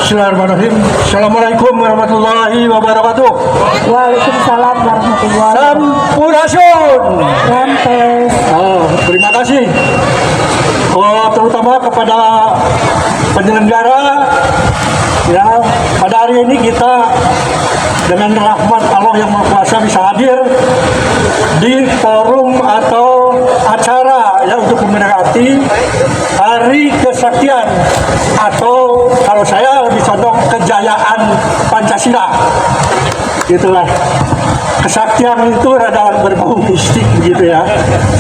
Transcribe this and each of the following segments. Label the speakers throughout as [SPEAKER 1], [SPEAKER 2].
[SPEAKER 1] Bismillahirrahmanirrahim. Assalamualaikum warahmatullahi wabarakatuh.
[SPEAKER 2] Waalaikumsalam warahmatullahi wabarakatuh.
[SPEAKER 1] Sampurasun.
[SPEAKER 2] Rampes.
[SPEAKER 1] Terima kasih. Terutama kepada penyelenggara. Ya, pada hari ini kita dengan rahmat Allah yang Maha Kuasa bisa hadir di forum atau acara ya untuk memperingati Hari Kesaktian atau kalau saya lebih condong kejayaan Pancasila. Gitulah. Kesaktian itu rada berbau mistik begitu ya.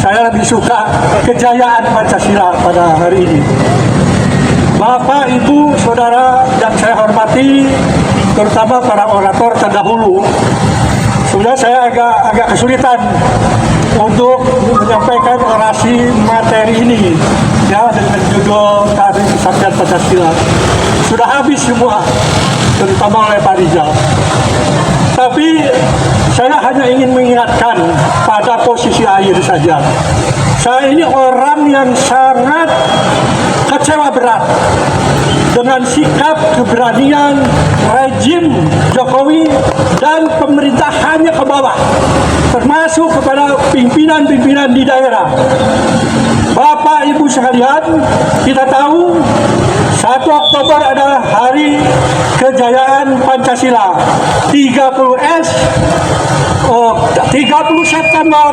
[SPEAKER 1] Saya lebih suka kejayaan Pancasila pada hari ini. Bapak, Ibu, Saudara yang saya hormati, terutama para orator terdahulu, sebenarnya saya agak kesulitan untuk menyampaikan orasi materi ini ya dengan judul Hari Kesaktian Pancasila. Sudah habis semua, terutama oleh Pak Rizal. Tapi saya hanya ingin mengingatkan pada posisi akhir saja. Saya ini orang yang sangat kecewa berat dengan sikap keberanian rejim Jokowi dan pemerintahannya ke bawah, termasuk kepada pimpinan-pimpinan di daerah. Bapak Ibu sekalian, kita tahu 1 Oktober adalah hari kejayaan Pancasila. 30 September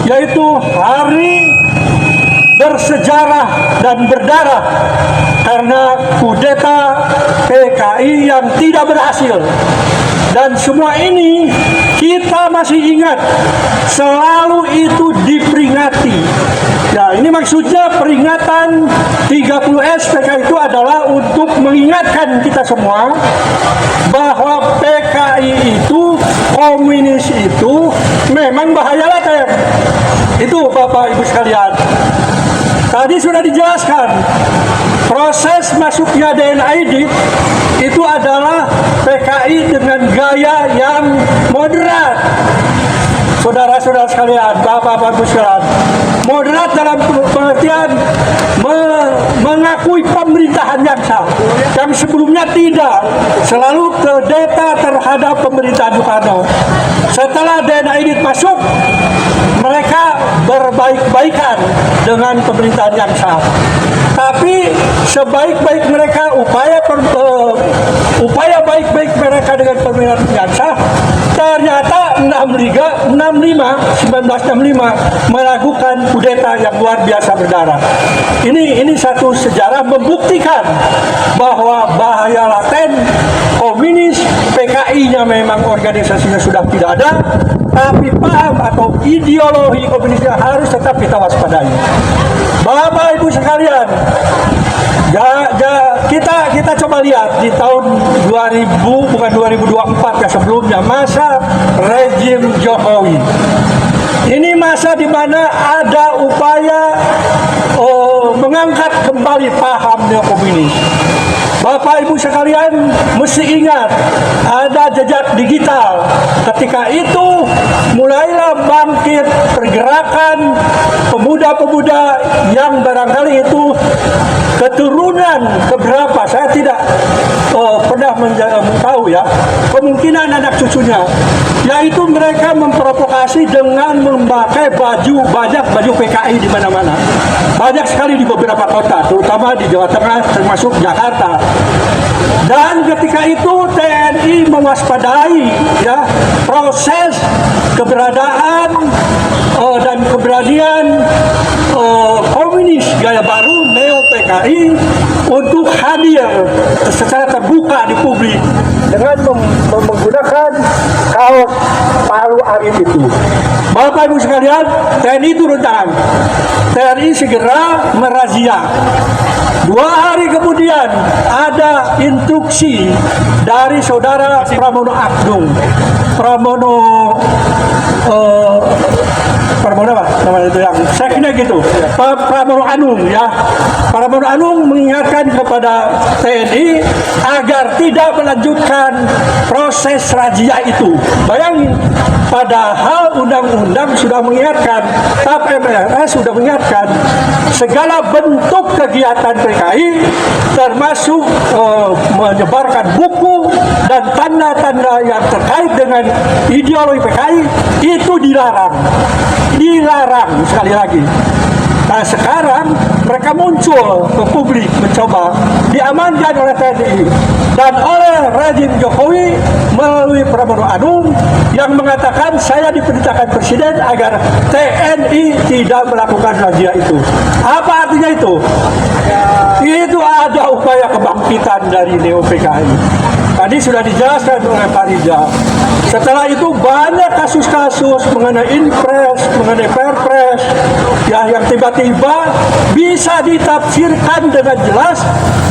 [SPEAKER 1] yaitu hari bersejarah dan berdarah karena kudeta PKI yang tidak berhasil. Dan semua ini kita masih ingat, selalu itu diperingati. Ya, ini maksudnya peringatan 30 PKI itu adalah untuk mengingatkan kita semua bahwa PKI itu, komunis itu memang bahaya laten. Itu Bapak Ibu sekalian. Tadi sudah dijelaskan, proses masuknya DNID itu adalah PKI dengan gaya yang moderat. Saudara-saudara sekalian, Bapak-Bapak sekalian, moderat dalam pengertian mengakui pemerintahan yang sah, yang sebelumnya tidak, selalu kudeta terhadap pemerintahan Soekarno. Setelah DNID masuk, mereka berbaik-baikan dengan pemerintahan yang sah. Tapi sebaik-baik mereka, upaya baik-baik mereka dengan pemerintahan yang sah, ternyata 1965 melakukan kudeta yang luar biasa berdarah. Ini satu sejarah membuktikan bahwa bahaya laten komunis, PKI-nya memang organisasinya sudah tidak ada, tapi paham atau ideologi komunisnya harus tetap kita waspadai. Bapak Ibu sekalian, kita coba lihat di tahun 2024 ya, sebelumnya masa rejim Jokowi. Ini masa di mana ada upaya mengangkat kembali paham neokomunis. Bapak Ibu sekalian mesti ingat, ada jejak digital. Ketika itu mulailah bangkit pergerakan pemuda-pemuda yang barangkali itu keturunan keberapa, saya tidak pernah tahu ya, kemungkinan anak cucunya, yaitu mereka memprovokasi dengan memakai banyak baju PKI di mana-mana. Banyak sekali di beberapa kota, terutama di Jawa Tengah termasuk Jakarta. Dan ketika itu TNI mewaspadai ya proses keberadaan dan keberanian komunis gaya baru neo PKI untuk hadir secara terbuka di publik dengan menggunakan kaos Palu Arit itu. Bapak Ibu sekalian, TNI turun tangan. TNI segera merazia. 2 hari kemudian ada instruksi dari saudara Pramono Anung Pramono apa namanya itu yang sekne gitu, Pramono Anung ya. Pramono Anung mengingatkan kepada TNI agar tidak melanjutkan proses razia itu. Bayangin, padahal undang-undang sudah mengingatkan, TAP MPRS sudah mengingatkan segala bentuk kegiatan PKI termasuk menyebarkan buku dan tanda-tanda yang terkait dengan ideologi PKI itu dilarang sekali lagi. Nah sekarang mereka muncul ke publik mencoba diamankan oleh TNI dan oleh rezim Jokowi melalui Pramono Anung yang mengatakan saya diperintahkan Presiden agar TNI tidak melakukan razia itu. Apa artinya itu? Itu ada upaya kebangkitan dari Neo PKI. Tadi sudah dijelaskan oleh Pak Rizal. Setelah itu banyak kasus-kasus mengenai Inpres, mengenai Perpres, ya yang tiba-tiba bisa ditafsirkan dengan jelas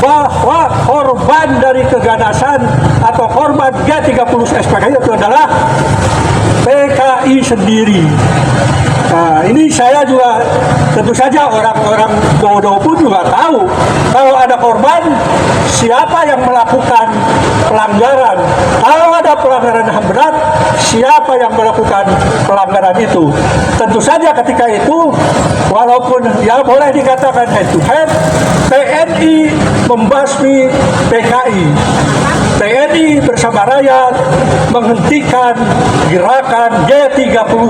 [SPEAKER 1] bahwa korban dari keganasan atau korban G30 SPKI itu adalah PKI sendiri. Nah, ini saya juga tentu saja orang-orang bodoh pun juga tahu kalau ada korban siapa yang melakukan pelanggaran. Kalau ada pelanggaran HAM berat, siapa yang melakukan pelanggaran itu. Tentu saja ketika itu walaupun ya boleh dikatakan head to head, TNI membasmi PKI. TNI bersama rakyat menghentikan gerakan G30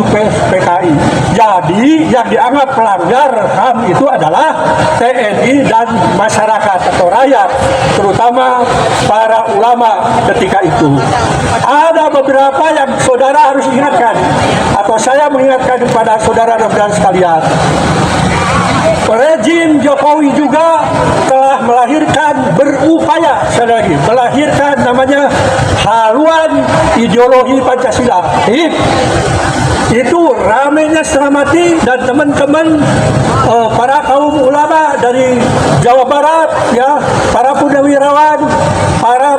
[SPEAKER 1] PKI. Jadi yang dianggap pelanggar HAM itu adalah TNI dan masyarakat atau rakyat, terutama para ulama ketika itu. Ada beberapa yang saudara harus ingatkan, atau saya mengingatkan kepada saudara-saudara sekalian. Rezim Jokowi juga telah berupaya sekali lagi melahirkan namanya haluan ideologi Pancasila. Itu ramainya Seramati dan teman-teman para kaum ulama dari Jawa Barat, ya, para purnawirawan, para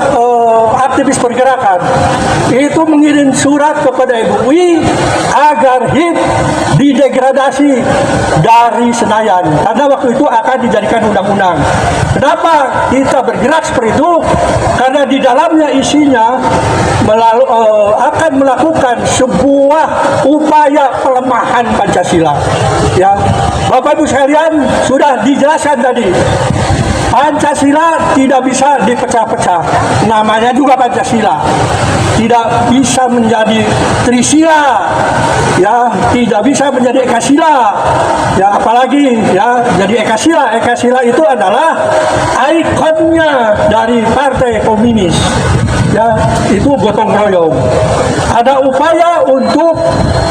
[SPEAKER 1] aktivis pergerakan itu mengirim surat kepada MUI agar HIP didegradasi dari Senayan karena waktu itu akan dijadikan undang-undang. Kenapa kita bergerak seperti itu? Karena di dalamnya isinya akan melakukan sebuah upaya pelemahan Pancasila. Ya, Bapak Ibu sekalian sudah dijelaskan tadi. Pancasila tidak bisa dipecah-pecah. Namanya juga Pancasila. Tidak bisa menjadi Trisila. Ya, tidak bisa menjadi Ekasila. Ya, apalagi ya jadi Ekasila. Ekasila itu adalah ikonnya dari Partai Komunis. Ya, itu gotong royong. Ada upaya untuk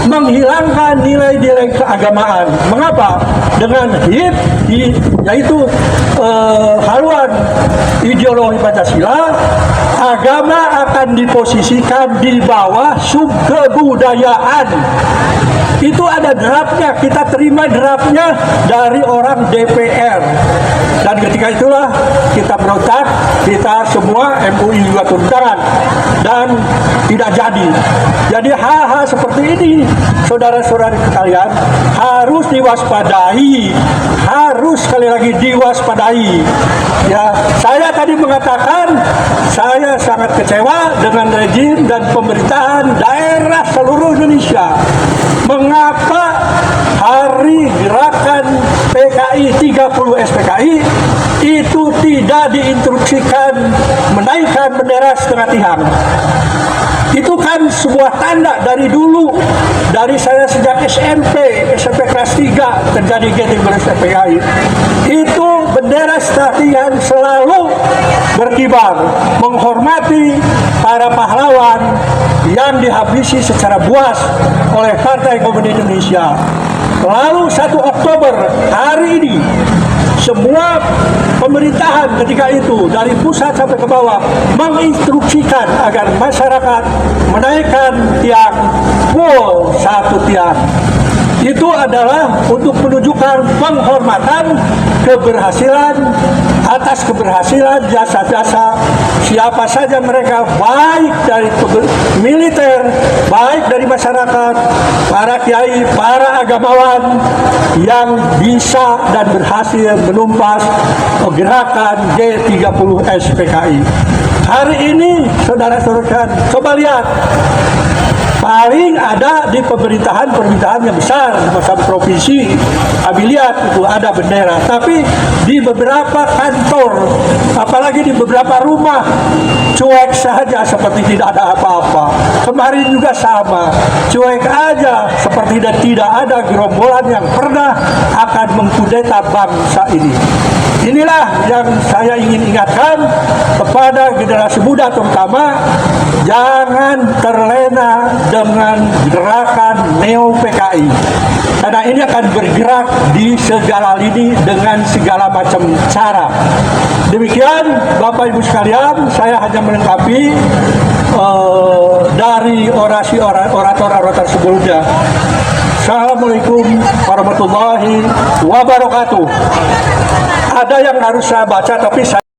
[SPEAKER 1] menghilangkan nilai-nilai keagamaan. Mengapa? Dengan HIP, yaitu haluan ideologi Pancasila, agama akan diposisikan di bawah subkebudayaan. Itu ada draftnya, kita terima draftnya dari orang DPR. Dan ketika itulah kita berontak, kita semua MUI juga turun tangan dan tidak jadi. Jadi hal-hal seperti ini, saudara-saudari sekalian, harus diwaspadai, harus sekali lagi diwaspadai. Ya, saya tadi mengatakan saya sangat kecewa dengan rezim dan pemerintahan daerah seluruh Indonesia. Mengapa hari gerakan PKI 30 SPKI itu tidak diinstruksikan menaikkan bendera setengah tiang? Itu kan sebuah tanda dari dulu, dari saya sejak SMP kelas 3 terjadi G30 SPKI. Itu bendera setengah tiang selalu berkibar, menghormati para pahlawan yang dihabisi secara buas oleh Partai Komunis Indonesia. Lalu 1 Oktober hari ini, semua pemerintahan ketika itu dari pusat sampai ke bawah menginstruksikan agar masyarakat menaikkan tiang full 1 tiang. Itu adalah untuk menunjukkan penghormatan keberhasilan atas keberhasilan jasa-jasa siapa saja mereka, baik dari militer, baik dari masyarakat, para kiai, para agamawan yang bisa dan berhasil menumpas gerakan G30 SPKI. Hari ini, saudara-saudara, coba lihat, paling ada di pemerintahan yang besar, masa provinsi, kami lihat itu ada bendera. Tapi di beberapa kantor, apalagi di beberapa rumah, cuek saja seperti tidak ada apa-apa. Kemarin juga sama, cuek aja seperti tidak ada gerombolan yang pernah akan mengkudeta bangsa ini. Inilah yang saya ingin ingatkan kepada generasi muda terutama, jangan terlena dengan gerakan Neo PKI. Karena ini akan bergerak di segala lini dengan segala macam cara. Demikian Bapak Ibu sekalian, saya hanya melengkapi dari orator sebelumnya. Assalamualaikum warahmatullahi wabarakatuh. Ada yang harus saya baca tapi saya